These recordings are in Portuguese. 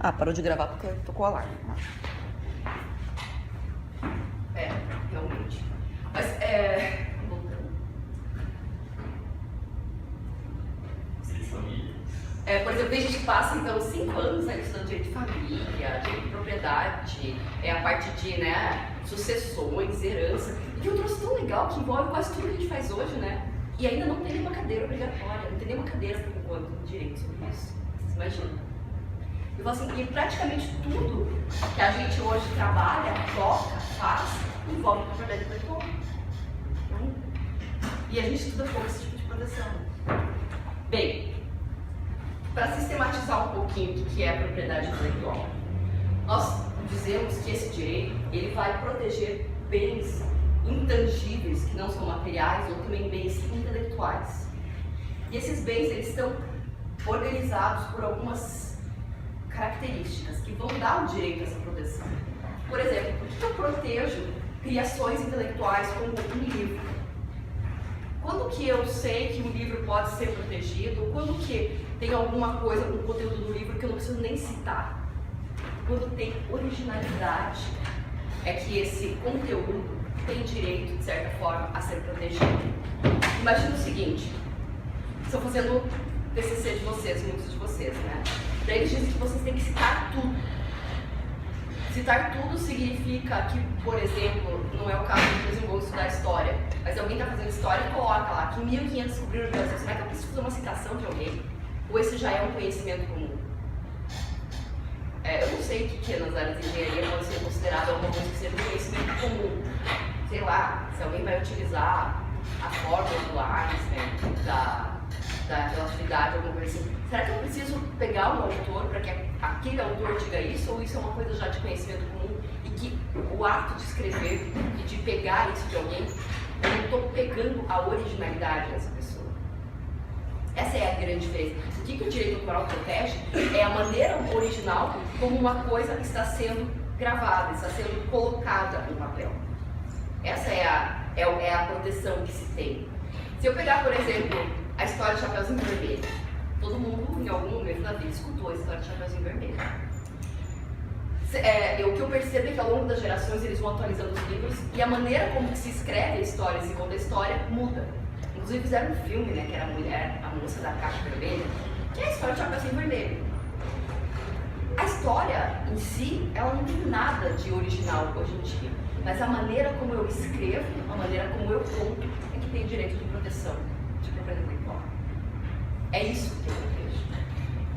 Ah, parou de gravar porque tocou o alarme. Realmente. Mas, voltando. Por exemplo, tem gente que passa, então, 5 anos estudando direito de família, direito de propriedade, a parte de, sucessões, herança. E que é um troço tão legal que envolve quase tudo que a gente faz hoje, né? E ainda não tem nenhuma cadeira obrigatória, não tem nenhuma cadeira, por enquanto, de direito sobre isso. Você imagina? Eu falo assim, e praticamente tudo que a gente hoje trabalha, toca, faz, envolve propriedade intelectual. E a gente estuda pouco esse tipo de proteção. Bem, para sistematizar um pouquinho o que é a propriedade intelectual, nós dizemos que esse direito ele vai proteger bens intangíveis, que não são materiais, ou também bens intelectuais. E esses bens eles estão organizados por algumas características que vão dar o direito a essa proteção. Por exemplo, por que eu protejo criações intelectuais como um livro? Quando que eu sei que um livro pode ser protegido? Quando que tem alguma coisa no conteúdo do livro que eu não preciso nem citar? Quando tem originalidade, é que esse conteúdo tem direito, de certa forma, a ser protegido. Imagina o seguinte, estou fazendo TCC de vocês, muitos de vocês, né? Daí eles dizem que vocês têm que citar tudo. Citar tudo significa que, por exemplo, não é o caso de que eles não vão estudar história, mas alguém está fazendo história e coloca lá que em 1500 descobriram o Brasil. Será que eu preciso fazer uma citação de alguém? Ou esse já é um conhecimento comum? Eu não sei o que nas áreas de engenharia pode ser considerado alguma coisa que seja um conhecimento comum. Sei lá, se alguém vai utilizar a fórmula do Einstein, da relatividade, alguma coisa assim. Será que eu preciso pegar um autor para que aquele autor diga isso? Ou isso é uma coisa já de conhecimento comum e que o ato de escrever e de pegar isso de alguém, eu não estou pegando a originalidade dessa pessoa? Essa é a grande diferença. O que o direito autoral protege é a maneira original como uma coisa está sendo gravada, está sendo colocada no papel. Essa é a proteção que se tem. Se eu pegar, por exemplo, a história de Chapeuzinho Vermelho, todo mundo, em algum momento da vida, escutou a história de Chapeuzinho Vermelho. O que eu percebo é que ao longo das gerações eles vão atualizando os livros e a maneira como se escreve a história, se conta a história, muda. Inclusive fizeram um filme, que era a mulher, a moça da caixa vermelha, que é a história de Chapeuzinho Vermelho. A história em si, ela não tem nada de original hoje em dia, mas a maneira como eu escrevo, a maneira como eu conto, é que tem direito de proteção, de propriedade intelectual. É isso que eu vejo.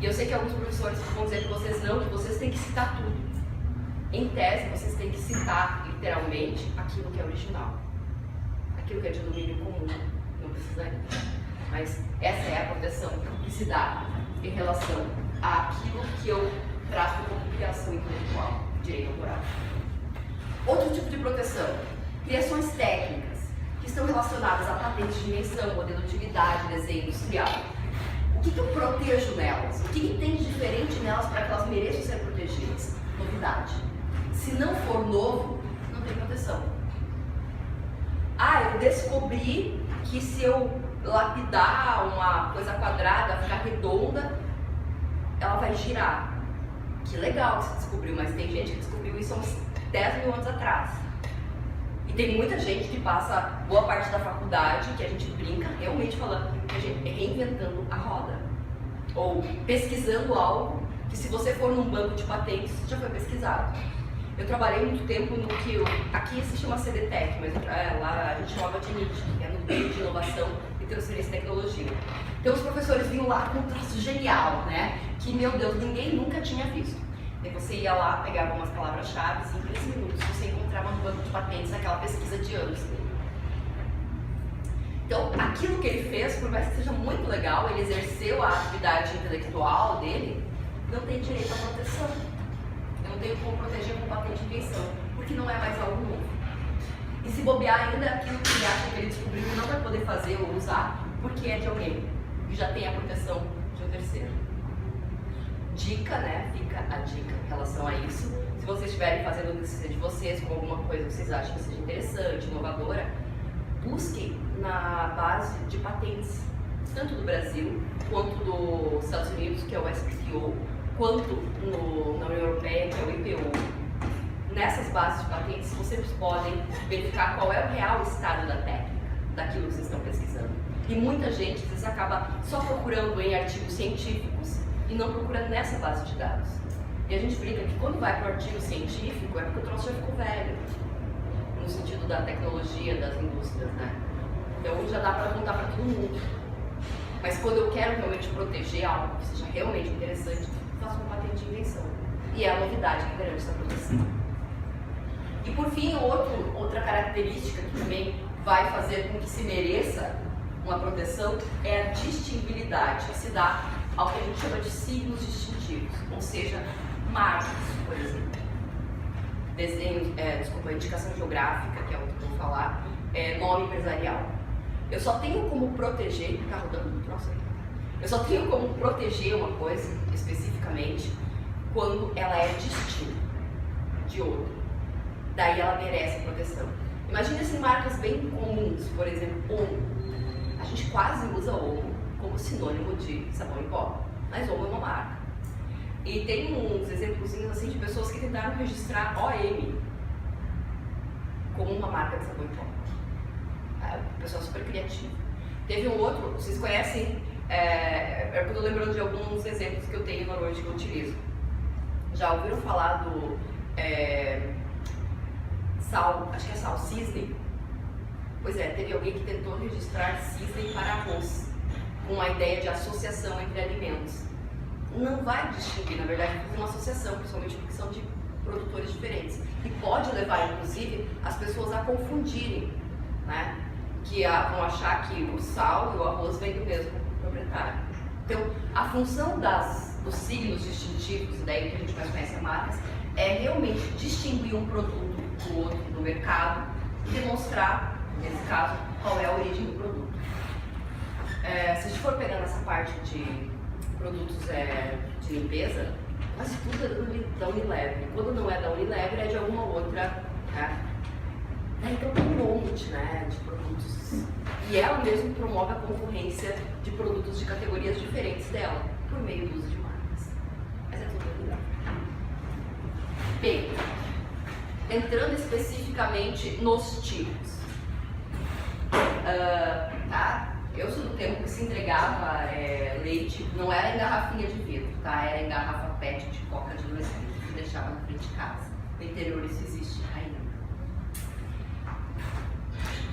E eu sei que alguns professores vão dizer que vocês têm que citar tudo. Em tese, vocês têm que citar, literalmente, aquilo que é original. Aquilo que é de domínio comum, não precisaria. Mas essa é a proteção que se dá em relação àquilo que eu trato como criação intelectual, direito autoral. Outro tipo de proteção, criações técnicas, que estão relacionadas a patentes de dimensão, modelo de atividade, desenho industrial. O que eu protejo nelas? O que tem de diferente nelas para que elas mereçam ser protegidas? Novidade. Se não for novo, não tem proteção. Eu descobri que se eu lapidar uma coisa quadrada, ficar redonda, ela vai girar. Que legal que você descobriu, mas tem gente que descobriu isso há uns 10 mil anos atrás. E tem muita gente que passa boa parte da faculdade, que a gente brinca, realmente falando, que a gente reinventando a roda. Ou pesquisando algo que se você for num banco de patentes, já foi pesquisado. Eu trabalhei muito tempo no que aqui se chama CDTEC, mas lá a gente chamava de NIT, que é no Núcleo de Inovação e Transferência de Tecnologia. Então os professores vinham lá com um troço genial, que meu Deus, ninguém nunca tinha visto. Aí você ia lá, pegava umas palavras-chave, em 15 minutos você encontrava no banco de patentes aquela pesquisa de anos dele. Então, aquilo que ele fez, por mais que seja muito legal, ele exerceu a atividade intelectual dele, não tem direito à proteção. Eu não tenho como proteger com patente de invenção, porque não é mais algo novo. E se bobear ainda aquilo que ele acha que ele descobriu, ele não vai poder fazer ou usar, porque é de alguém que já tem a proteção de um terceiro. Dica, fica a dica em relação a isso. Se vocês estiverem fazendo o TCC de vocês com alguma coisa que vocês acham que seja interessante, inovadora, busquem na base de patentes, tanto do Brasil quanto dos Estados Unidos, que é o SPTO, quanto na União Europeia, que é o IPO. Nessas bases de patentes, vocês podem verificar qual é o real estado da técnica, daquilo que vocês estão pesquisando. E muita gente, às vezes, acaba só procurando em artigos científicos e não procurando nessa base de dados. E a gente brinca que quando vai para o artigo científico é porque o troço já ficou velho, no sentido da tecnologia, das indústrias, né? Então já dá para contar para todo mundo. Mas quando eu quero realmente proteger algo que seja realmente interessante, eu faço uma patente de invenção. E é a novidade que garante essa proteção. E por fim, outra característica que também vai fazer com que se mereça uma proteção é a distinguibilidade, que se dá ao que a gente chama de signos distintivos, ou seja, marcas, por exemplo. Desenho, indicação geográfica, que é o que eu vou falar, nome empresarial. Eu só tenho como proteger, tá rodando no troço aí. Eu só tenho como proteger uma coisa especificamente quando ela é distinta de outra. Daí ela merece proteção. Imagina se marcas bem comuns, por exemplo, Omo. A gente quase usa Omo como sinônimo de sabão em pó, mas Omo é uma marca. E tem uns exemplos assim de pessoas que tentaram registrar OM como uma marca de sabão em pó. O pessoal super criativo. Teve um outro, vocês conhecem, eu estou lembrando de alguns exemplos que eu tenho normalmente que eu utilizo. Já ouviram falar do sal, acho que é sal cisne? Pois é, teve alguém que tentou registrar cisne para arroz, com a ideia de associação entre alimentos. Não vai distinguir, na verdade, uma associação, principalmente porque são de produtores diferentes. E pode levar, inclusive, as pessoas a confundirem, né? Que vão achar que o sal e o arroz vêm do mesmo proprietário. Então, a função dos signos distintivos, daí que a gente mais conhece as marcas, é realmente distinguir um produto do outro no mercado e demonstrar, nesse caso, qual é a origem do produto. Se a gente for pegar nessa parte de produtos de limpeza, quase tudo é da Unilever. Quando não é da Unilever, é de alguma outra. Né? Então tem um monte, né, de produtos. E ela mesmo promove a concorrência de produtos de categorias diferentes dela, por meio do uso de marcas. Mas é tudo legal. Bem, entrando especificamente nos tipos. Tá? Eu sou do tempo que se entregava leite, não era em garrafinha de vidro, tá? Era em garrafa PET de coca de 2 litros, que deixava na frente de casa. No interior isso existe ainda.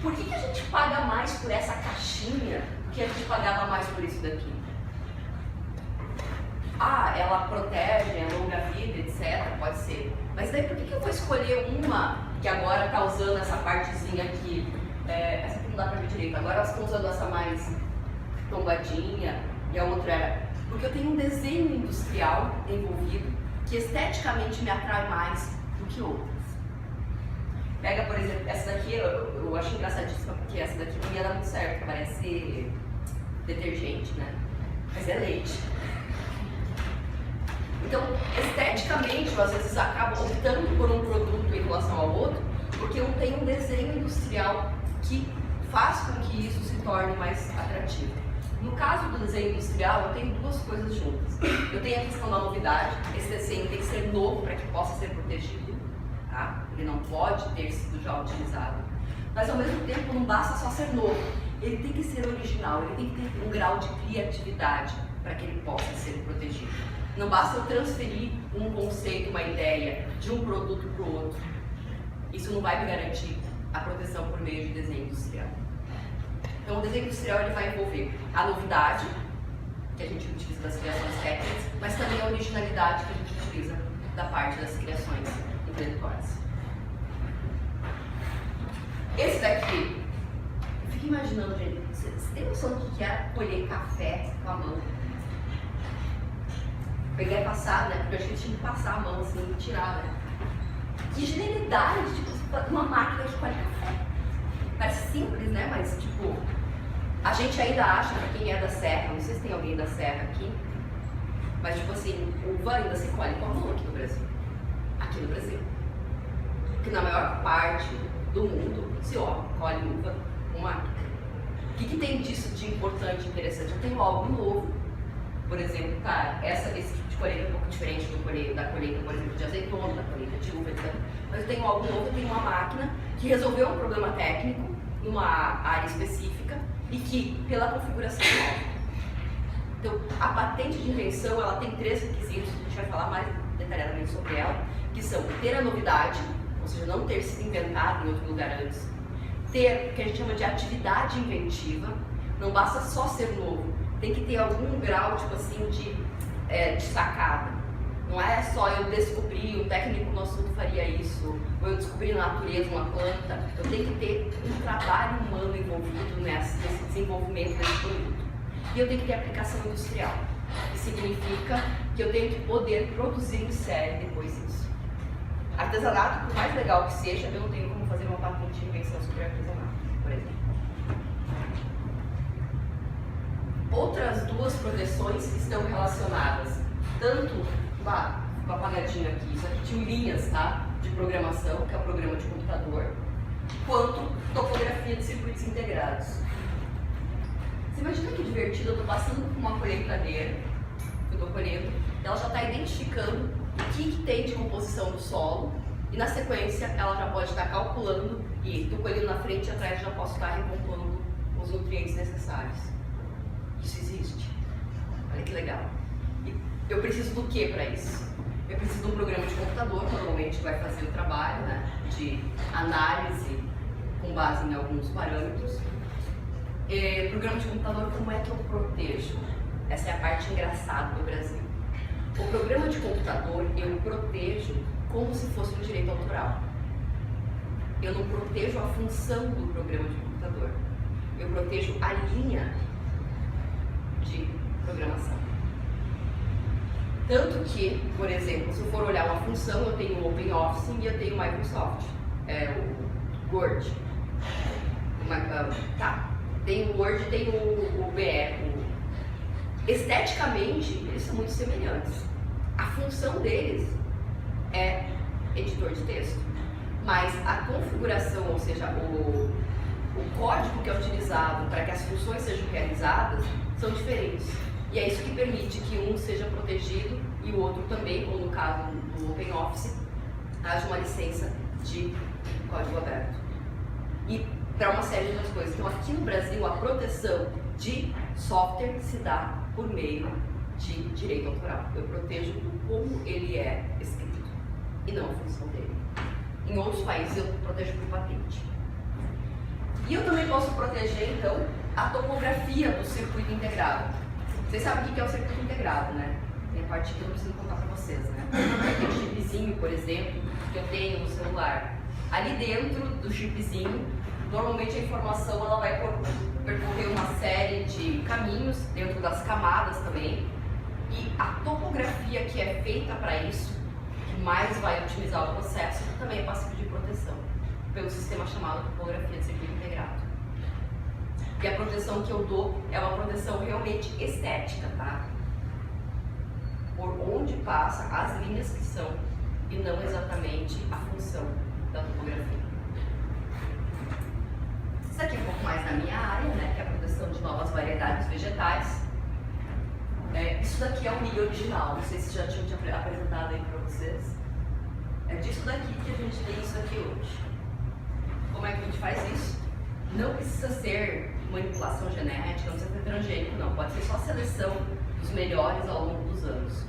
Por que a gente paga mais por essa caixinha do que a gente pagava mais por isso daqui? Ela protege, é longa vida, etc. Pode ser. Mas daí por que eu vou escolher uma que agora está usando essa partezinha aqui? Essa aqui não dá para ver direito. Agora elas estão usando essa mais tombadinha e a outra era... Porque eu tenho um desenho industrial envolvido que esteticamente me atrai mais do que outras. Pega, por exemplo, essa daqui, eu acho engraçadíssima porque essa daqui não ia dar muito certo, parece detergente, né? Mas é leite. Então, esteticamente, eu às vezes acabo optando por um produto em relação ao outro, porque eu tenho um desenho industrial que faz com que isso se torne mais atrativo. No caso do desenho industrial, eu tenho duas coisas juntas. Eu tenho a questão da novidade, esse desenho tem que ser novo para que possa ser protegido. Tá? Ele não pode ter sido já utilizado, mas ao mesmo tempo não basta só ser novo, ele tem que ser original, ele tem que ter um grau de criatividade para que ele possa ser protegido. Não basta eu transferir um conceito, uma ideia de um produto para o outro, isso não vai me garantir a proteção por meio de desenho industrial. Então o desenho industrial ele vai envolver a novidade, que a gente utiliza das criações técnicas, mas também a originalidade que a gente utiliza da parte das criações intelectuais. Esse daqui, eu fico imaginando, gente, você tem noção do que é colher café com a mão? Pegar e passar, né? Porque eu achei que tinha que passar a mão assim e tirar, né? Que genialidade, tipo, uma máquina de colher café. Parece simples, né? Mas, tipo, a gente ainda acha, pra quem é da Serra, não sei se tem alguém da Serra aqui, mas, tipo assim, uva ainda se colhe com a mão aqui no Brasil. Aqui no Brasil. Porque na maior parte do mundo se colhe uva com máquina. O que tem disso de importante e interessante? Eu tenho algo novo. Por exemplo, cara, esse tipo de colheita um pouco diferente da colheita, por exemplo, de azeitona, da colheita de uva, etc. Mas eu tenho algo novo, eu tenho uma máquina que resolveu um problema técnico numa área específica e que, pela configuração nova. Então, a patente de invenção, ela tem 3 requisitos, a gente vai falar mais detalhadamente sobre ela, que são ter a novidade, ou seja, não ter sido inventado em outro lugar antes, ter o que a gente chama de atividade inventiva, não basta só ser novo, tem que ter algum grau, tipo assim, de sacada. Não é só eu descobrir, o técnico no assunto faria isso, ou eu descobri na natureza uma planta, eu tenho que ter um trabalho humano envolvido nesse desenvolvimento desse produto. E eu tenho que ter aplicação industrial, que significa que eu tenho que poder produzir em série depois disso. Artesanato, por mais legal que seja, eu não tenho como fazer uma patente de invenção sobre artesanato, por exemplo. Outras 2 proteções que estão relacionadas, tanto, ficou apagadinho aqui, isso aqui tinha linhas, tá? De programação, que é o programa de computador, quanto topografia de circuitos integrados. Você imagina que divertido, eu estou passando por uma colheitadeira, eu estou colhendo, ela já está identificando o que tem de composição do solo e na sequência ela já pode estar calculando e estou colhendo na frente e atrás já posso estar recompondo os nutrientes necessários. Isso existe. Olha que legal. E eu preciso do que para isso? Eu preciso de um programa de computador, que normalmente vai fazer o trabalho, né, de análise com base em alguns parâmetros. Programa de computador, como é que eu protejo? Essa é a parte engraçada do Brasil. O programa de computador eu protejo como se fosse um direito autoral. Eu não protejo a função do programa de computador. Eu protejo a linha de programação. Tanto que, por exemplo, se eu for olhar uma função, eu tenho o OpenOffice e eu tenho o Microsoft, o Word. Tem o Word e tem o BR. Esteticamente, eles são muito semelhantes. A função deles é editor de texto, mas a configuração, ou seja, o código que é utilizado para que as funções sejam realizadas, são diferentes. E é isso que permite que um seja protegido e o outro também, como no caso do OpenOffice, haja uma licença de código aberto. E para uma série de outras coisas. Então, aqui no Brasil, a proteção de software se dá por meio de direito autoral. Eu protejo como ele é escrito e não a função dele. Em outros países, eu protejo por patente. E eu também posso proteger, então, a topografia do circuito integrado. Vocês sabem o que é o circuito integrado, né? Tem a parte que eu não preciso contar para vocês, né? Aquele chipzinho, por exemplo, que eu tenho no celular. Ali dentro do chipzinho, normalmente a informação ela vai percorrer uma série de caminhos dentro das camadas também. E a topografia que é feita para isso, que mais vai otimizar o processo, também é passível de proteção, pelo sistema chamado topografia de circuito integrado. E a proteção que eu dou é uma proteção realmente estética, tá? Por onde passa as linhas que são e não exatamente a função da topografia. Isso aqui é um pouco mais na minha área, né, que é a proteção de novas variedades vegetais. Isso daqui é o milho original, não sei se já tinha apresentado aí para vocês. É disso daqui que a gente tem isso aqui hoje. Como é que a gente faz isso? Não precisa ser manipulação genética, não precisa ser transgênico, não. Pode ser só seleção dos melhores ao longo dos anos.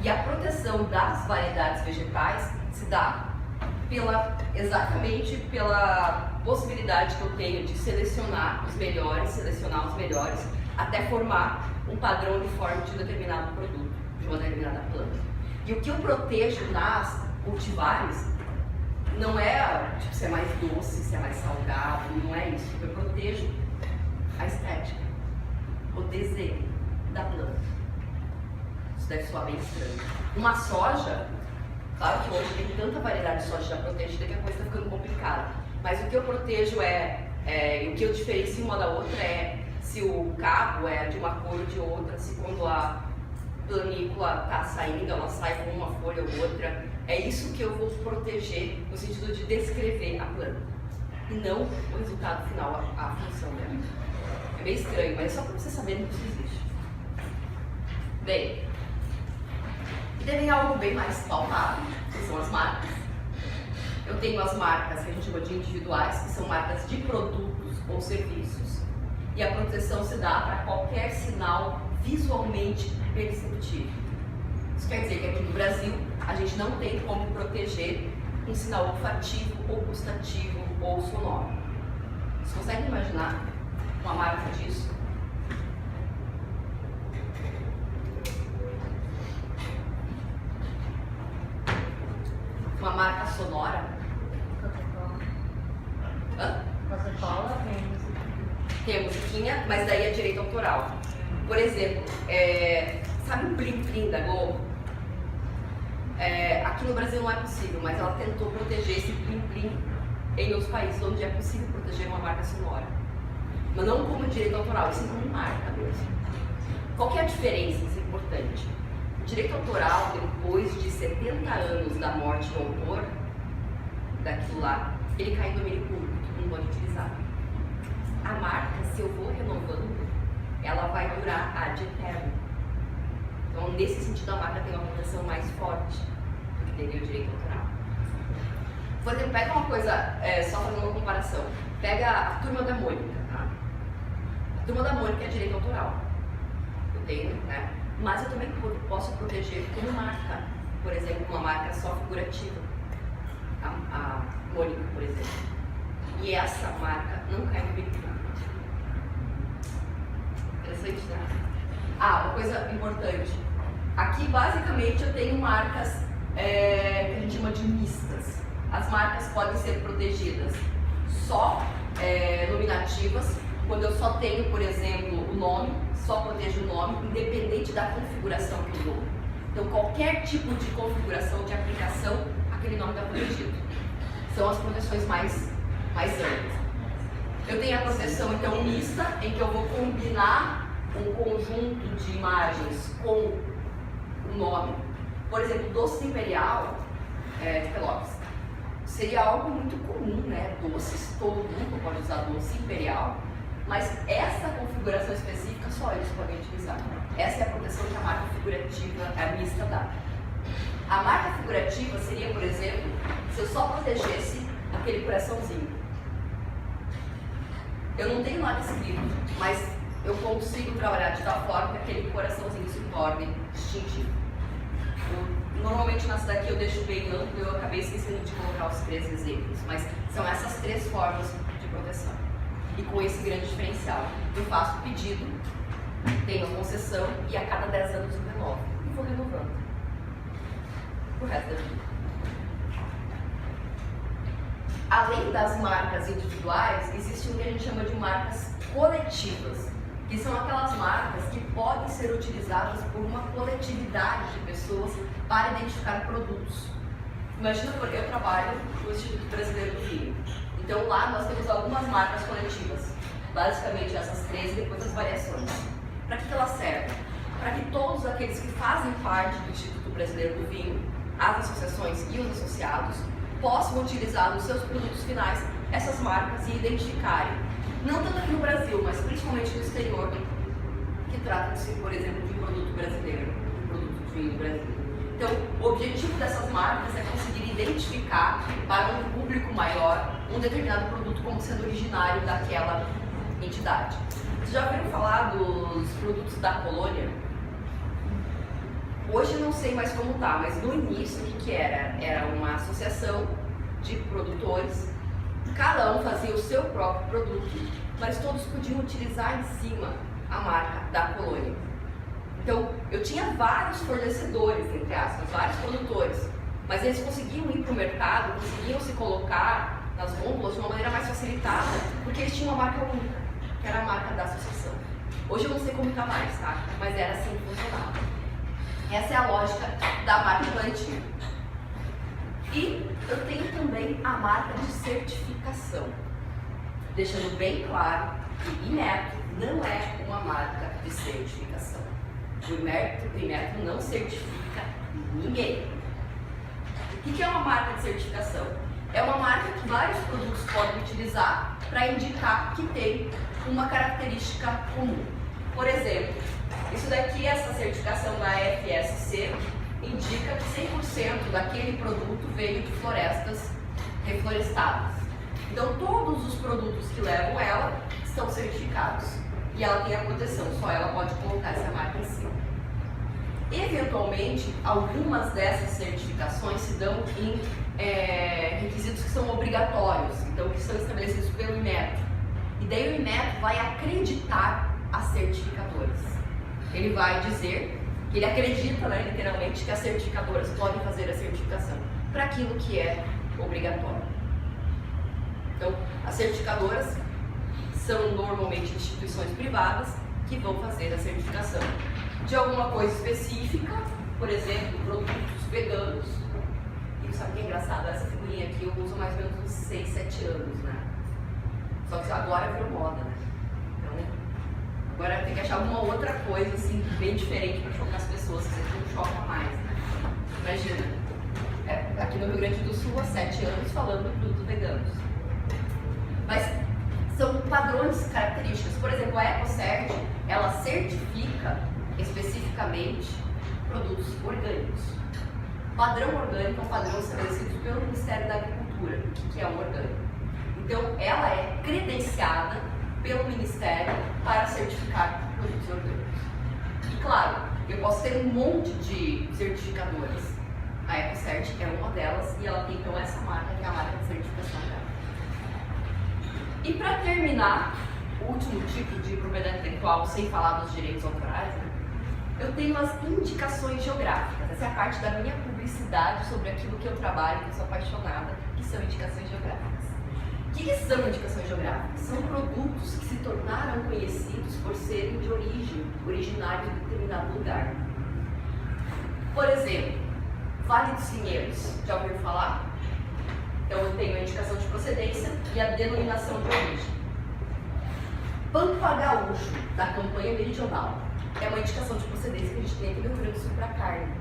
E a proteção das variedades vegetais se dá exatamente pela possibilidade que eu tenho de selecionar os melhores, até formar um padrão uniforme de um determinado produto, de uma determinada planta. E o que eu protejo nas cultivares não é tipo, se é mais doce, se é mais salgado, não é isso. Eu protejo a estética, o desenho da planta. Isso deve soar bem estranho. Uma soja, claro que hoje tem tanta variedade de soja já protegida que a coisa está ficando complicada. Mas o que eu protejo o que eu diferencio uma da outra é se o cabo é de uma cor ou de outra, se quando a planícula está saindo, ela sai com uma folha ou outra. É isso que eu vou proteger no sentido de descrever a planta e não o resultado final, a função dela. É meio estranho, mas é só para vocês saberem que isso existe. Bem, E daí vem algo bem mais palpável, que são as marcas. Eu tenho as marcas que a gente chama de individuais, que são marcas de produtos ou serviços. E a proteção se dá para qualquer sinal visualmente perceptível. Isso quer dizer que aqui no Brasil a gente não tem como proteger um sinal olfativo ou gustativo ou sonoro. Vocês conseguem imaginar uma marca disso? Uma marca sonora? Coca-Cola Tem a musiquinha, mas daí é direito autoral. Por exemplo, sabe o Plim Plim da Globo? Aqui no Brasil não é possível, mas ela tentou proteger esse Plim Plim em outros países onde é possível proteger uma marca sonora. Mas não como direito autoral, e sim como marca mesmo. Qual que é a diferença? Isso é importante. O direito autoral, depois de 70 anos da morte do autor, daquilo lá, ele cai em domínio público, todo mundo pode utilizar. A marca, se eu vou renovando, ela vai durar ad eterno. Então, nesse sentido, a marca tem uma proteção mais forte do que teria o direito autoral. Por exemplo, pega uma coisa, só fazendo uma comparação, pega a Turma da Mônica, tá? A Turma da Mônica é direito autoral, eu tenho, né? Mas eu também posso proteger como marca, por exemplo, uma marca só figurativa, a Mônica, por exemplo. E essa marca não cai no bico. Interessante, né? Uma coisa importante. Aqui, basicamente, eu tenho marcas que a gente chama de mistas. As marcas podem ser protegidas só nominativas, quando eu só tenho, por exemplo, o nome, só protejo o nome, independente da configuração que eu dou. Então, qualquer tipo de configuração de aplicação, aquele nome está protegido. São as proteções mais amplas. Eu tenho a proteção, então, mista, em que eu vou combinar um conjunto de imagens com o nome. Por exemplo, doce imperial de Pelotas. Seria algo muito comum, né? Doces, todo mundo pode usar doce imperial, mas essa configuração específica só eles podem utilizar. Essa é a proteção que a marca figurativa, a mista, dá. A marca figurativa seria, por exemplo, se eu só protegesse aquele coraçãozinho. Eu não tenho nada escrito, mas eu consigo trabalhar de tal forma que aquele coraçãozinho se torne distintivo. Normalmente nessa daqui eu deixo bem amplo, eu acabei esquecendo de colocar os 3 exemplos, mas são essas 3 formas de proteção. E com esse grande diferencial, eu faço o pedido, tenho a concessão e a cada 10 anos eu renovo. E vou renovando pro resto da vida. Além das marcas individuais, existe o que a gente chama de marcas coletivas, que são aquelas marcas que podem ser utilizadas por uma coletividade de pessoas para identificar produtos. Imagina, eu trabalho no Instituto Brasileiro do Vinho, então lá nós temos algumas marcas coletivas, basicamente essas 3 e depois as variações. Para que elas servem? Para que todos aqueles que fazem parte do Instituto Brasileiro do Vinho, as associações e os associados, possam utilizar nos seus produtos finais essas marcas e identificarem, não tanto aqui no Brasil, mas principalmente no exterior, que trata-se, por exemplo, de um produto brasileiro, um produto de vinho do Brasil. Então, o objetivo dessas marcas é conseguir identificar para um público maior um determinado produto como sendo originário daquela entidade. Vocês já ouviram falar dos produtos da colônia? Hoje eu não sei mais como tá, mas no início o que era? Era uma associação de produtores, cada um fazia o seu próprio produto, mas todos podiam utilizar em cima a marca da colônia. Então, eu tinha vários fornecedores, entre aspas, vários produtores, mas eles conseguiam ir para o mercado, conseguiam se colocar nas gôndolas de uma maneira mais facilitada, porque eles tinham uma marca única, que era a marca da associação. Hoje eu não sei como está mais, tá? Mas era assim que funcionava. Essa é a lógica da marca coletiva. E eu tenho também a marca de certificação, deixando bem claro que Inmetro não é uma marca de certificação. O Inmetro não certifica ninguém. O que é uma marca de certificação? É uma marca que vários produtos podem utilizar para indicar que tem uma característica comum. Por exemplo, isso daqui é essa certificação da FSC, indica que 100% daquele produto veio de florestas reflorestadas. Então todos os produtos que levam ela estão certificados e ela tem a proteção, só ela pode colocar essa marca em cima. Eventualmente, algumas dessas certificações se dão em requisitos que são obrigatórios, então que são estabelecidos pelo Inmetro. E daí o Inmetro vai acreditar as certificadoras. Ele vai dizer que ele acredita, né, literalmente, que as certificadoras podem fazer a certificação para aquilo que é obrigatório. Então, as certificadoras são normalmente instituições privadas que vão fazer a certificação de alguma coisa específica, por exemplo, produtos veganos. E sabe o que é engraçado? Essa figurinha aqui eu uso mais ou menos uns 6, 7 anos, né? Só que agora virou moda, né? Então, agora tem que achar alguma outra coisa assim, bem diferente para chocar as pessoas, que você não choca mais, né? Imagina, aqui no Rio Grande do Sul há 7 anos falando de produtos veganos. Mas são padrões características. Por exemplo, a EcoCert, ela certifica especificamente produtos orgânicos. Padrão orgânico é um padrão estabelecido pelo Ministério da Agricultura. O que é um orgânico? Então, ela é credenciada pelo Ministério para certificar produtos orgânicos. E claro, eu posso ter um monte de certificadoras. A EcoCert é uma delas e ela tem então essa marca, que é a marca de certificação dela. E para terminar, o último tipo de propriedade intelectual, sem falar dos direitos autorais, né, eu tenho as indicações geográficas. Essa é a parte da minha publicidade sobre aquilo que eu trabalho, que eu sou apaixonada, que são indicações geográficas. O que são indicações geográficas? São produtos que se tornaram conhecidos por serem de origem, originários de determinado lugar. Por exemplo, Vale dos Vinhedos, já ouviram falar? Então eu tenho a indicação de procedência e a denominação de origem. Pampa Gaúcho, da campanha meridional, é uma indicação de procedência que a gente tem aqui no Rio Grande do Sul para carne.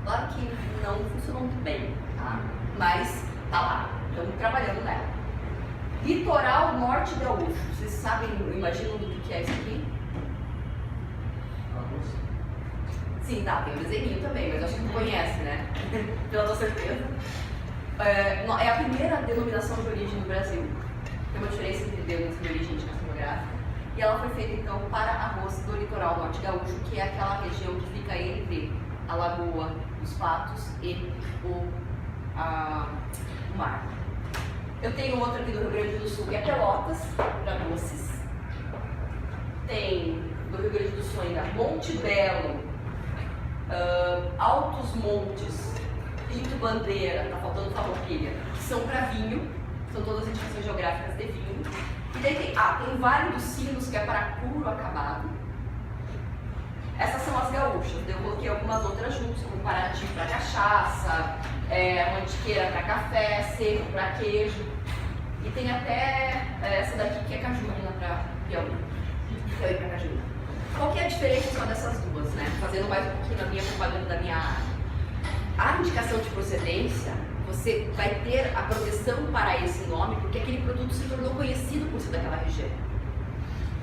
Claro que não funcionou muito bem, tá? Mas tá lá, estamos trabalhando nela. Litoral Norte Gaúcho, vocês sabem, imaginam do que é isso aqui? Sim, tá, tem um desenho também, mas acho que tu conhece, né? Pela tua certeza. É a primeira denominação de origem do Brasil. Tem uma diferença entre denominação de origem e indicação geográfica. E ela foi feita então para arroz do litoral norte gaúcho, que é aquela região que fica entre a Lagoa dos Patos e o mar. Eu tenho outra aqui do Rio Grande do Sul, que é Pelotas, para doces. Tem do Rio Grande do Sul ainda Monte Belo, Altos Montes, Pinto Bandeira, tá faltando Farroupilha, que são para vinho, são todas indicações geográficas de vinho. E daí tem Vale dos Sinos, que é para couro acabado. Essas são as gaúchas, eu coloquei algumas outras juntas, como Paraty para cachaça, Mantiqueira para café, Seco para queijo. E tem até essa daqui que é Cajuna para Piauí, Piauí para Cajuna. Qual que é a diferença só dessas duas, né? Fazendo mais um pouquinho da minha propaganda da minha área. A indicação de procedência, você vai ter a proteção para esse nome, porque aquele produto se tornou conhecido por ser daquela região.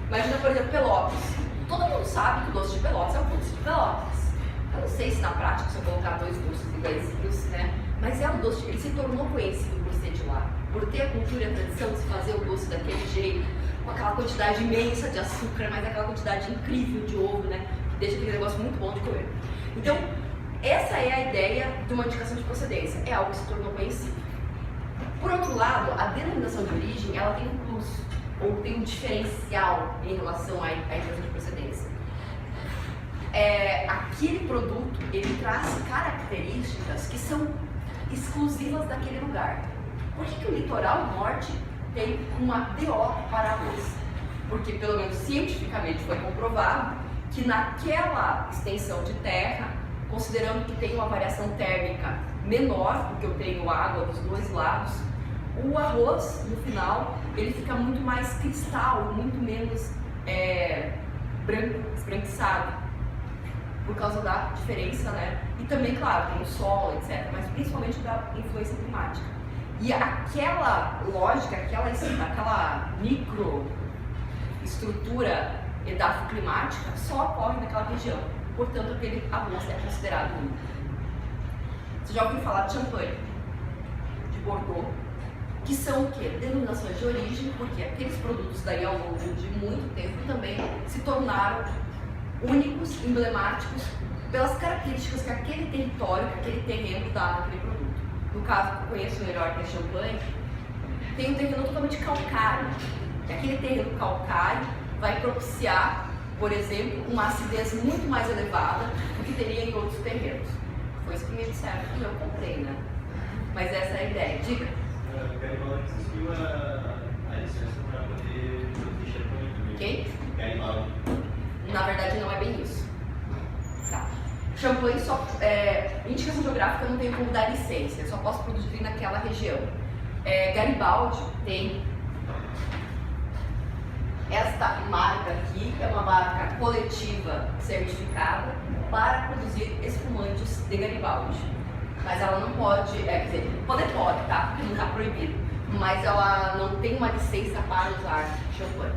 Imagina, por exemplo, Pelotas. Todo mundo sabe que o doce de Pelotas é o doce de Pelotas. Eu não sei se na prática, se eu colocar 2 doces iguaizinhos, né? Mas é um doce, ele se tornou conhecido por ser de lá, por ter a cultura e a tradição de se fazer o doce daquele jeito, com aquela quantidade imensa de açúcar, mas aquela quantidade incrível de ovo, né? Que deixa aquele negócio muito bom de comer. Então, essa é a ideia de uma indicação de procedência, é algo que se tornou conhecido. Por outro lado, a denominação de origem, ela tem um plus, ou tem um diferencial em relação à indicação de procedência. Aquele produto, ele traz características que são exclusivas daquele lugar. Por que o litoral norte tem uma DO para arroz? Porque, pelo menos cientificamente, foi comprovado que naquela extensão de terra, considerando que tem uma variação térmica menor, porque eu tenho água dos dois lados, o arroz, no final, ele fica muito mais cristal, muito menos branco, esbranquiçado, por causa da diferença, né? E também, claro, tem o sol, etc., mas principalmente da influência climática. E aquela lógica, aquela microestrutura edafoclimática só ocorre naquela região. Portanto, aquele arroz é considerado único. Você já ouviu falar de champanhe, de Bordeaux, que são o quê? Denominações de origem, porque aqueles produtos daí ao longo de muito tempo também se tornaram únicos, emblemáticos, pelas características que aquele território, que aquele terreno dá naquele produto. No caso que eu conheço melhor, que é champanhe, tem um terreno totalmente calcário. E aquele terreno calcário vai propiciar, por exemplo, uma acidez muito mais elevada do que teria em outros terrenos. Foi isso que me disseram que eu comprei, né? Mas essa é a ideia. Diga. Garibaldi conseguiu a licença para poder produzir champanhe também. Quem? Garibaldi. Na verdade, não é bem isso. Tá. Champanhe só. Indicação geográfica eu não tenho como dar licença, eu só posso produzir naquela região. Garibaldi tem esta marca aqui, que é uma marca coletiva certificada para produzir espumantes de Garibaldi. Mas ela não pode, quer dizer, pode, tá? Porque não está proibido. Mas ela não tem uma licença para usar champanhe.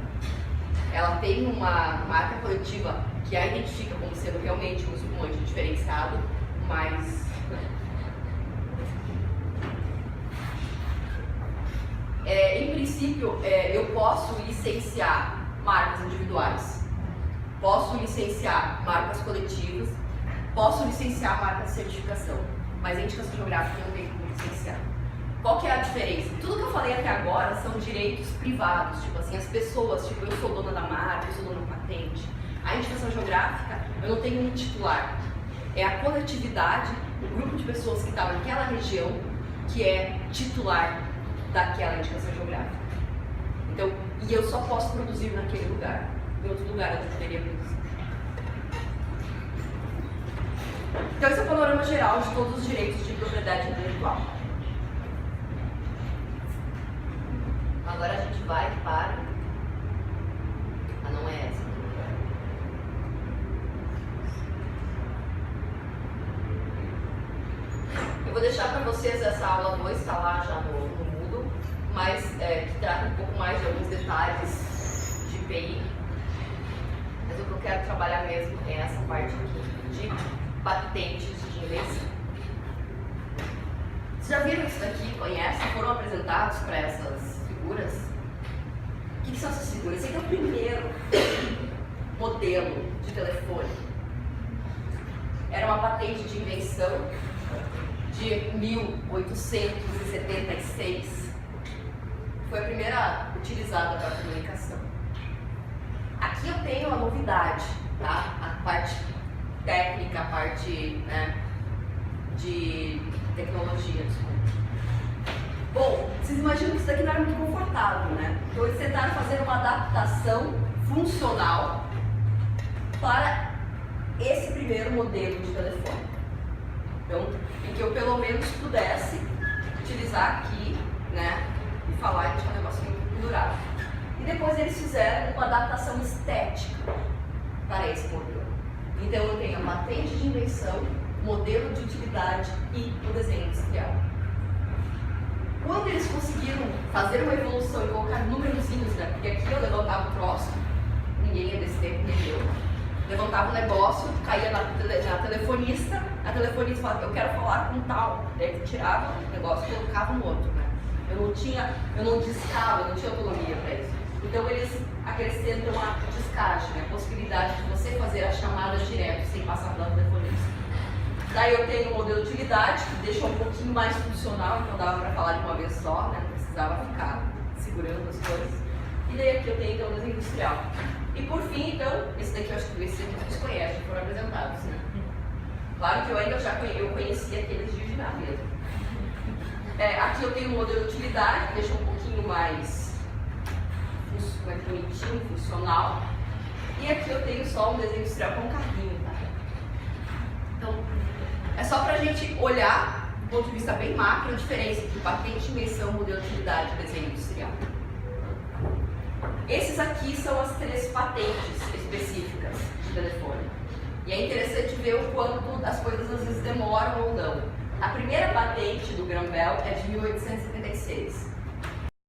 Ela tem uma marca coletiva que a identifica como sendo realmente um espumante diferenciado, mas em princípio eu posso licenciar marcas individuais, posso licenciar marcas coletivas, posso licenciar marcas de certificação, mas a indicação geográfica eu não tenho como licenciar. Qual que é a diferença? Tudo que eu falei até agora são direitos privados, tipo assim, as pessoas, tipo, eu sou dona da marca, eu sou dona da patente. A indicação geográfica, eu não tenho um titular. É a coletividade, o grupo de pessoas que está naquela região que é titular daquela indicação geográfica. Então, e eu só posso produzir naquele lugar. Em outro lugar eu não poderia produzir. Então, esse é o panorama geral de todos os direitos de propriedade intelectual. Agora a gente vai para... não é essa. Eu vou deixar para vocês essa aula 2, está lá já no Moodle, mas que trata um pouco mais de alguns detalhes de IPI. Mas o que eu quero trabalhar mesmo é essa parte aqui, de patentes de invenção. Vocês já viram isso daqui? Conhecem? Foram apresentados para essas figuras? O que são essas figuras? Esse aqui é o primeiro modelo de telefone. Era uma patente de invenção de 1876. Foi a primeira utilizada para a comunicação. Aqui eu tenho a novidade, tá? A parte técnica, a parte, né, de tecnologia. Bom, vocês imaginam que isso daqui não era muito confortável, né? Então eles tentaram fazer uma adaptação funcional para esse primeiro modelo de telefone. Então, em que eu pelo menos pudesse utilizar aqui, né, e falar que tinha um negócio muito pendurado. E depois eles fizeram uma adaptação estética para esse modelo. Então eu tenho a patente de invenção, modelo de utilidade e o desenho industrial. Quando eles conseguiram fazer uma evolução e colocar númerozinhos, né? Porque aqui eu levantava o troço, ninguém ia desse tempo, nem eu. Levantava o negócio, caía na telefonista, a telefonista falava, eu quero falar com tal. Daí eu tirava o negócio e colocava no outro, né? Eu não discava, eu não tinha autonomia para isso. Então eles acrescentam a discagem, a possibilidade de você fazer a chamada direto, sem passar pela telefonista. Daí eu tenho o modelo de utilidade, que deixa um pouquinho mais funcional, então dava para falar de uma vez só, né? Não precisava ficar segurando as coisas. E daí aqui eu tenho então o desenho industrial. E por fim, então, esse daqui eu acho que vocês conhecem, foram apresentados, né? Claro que eu ainda eu conhecia aqueles de original mesmo. Aqui eu tenho o modelo de utilidade, que deixa um pouquinho mais bonitinho, funcional. E aqui eu tenho só um desenho industrial com um carrinho, tá? Então, é só pra gente olhar, do ponto de vista bem macro, a diferença entre patente, invenção, modelo de utilidade e desenho industrial. Esses aqui são as 3 patentes específicas de telefone. E é interessante ver o quanto as coisas às vezes demoram ou não. A primeira patente do Graham Bell é de 1876.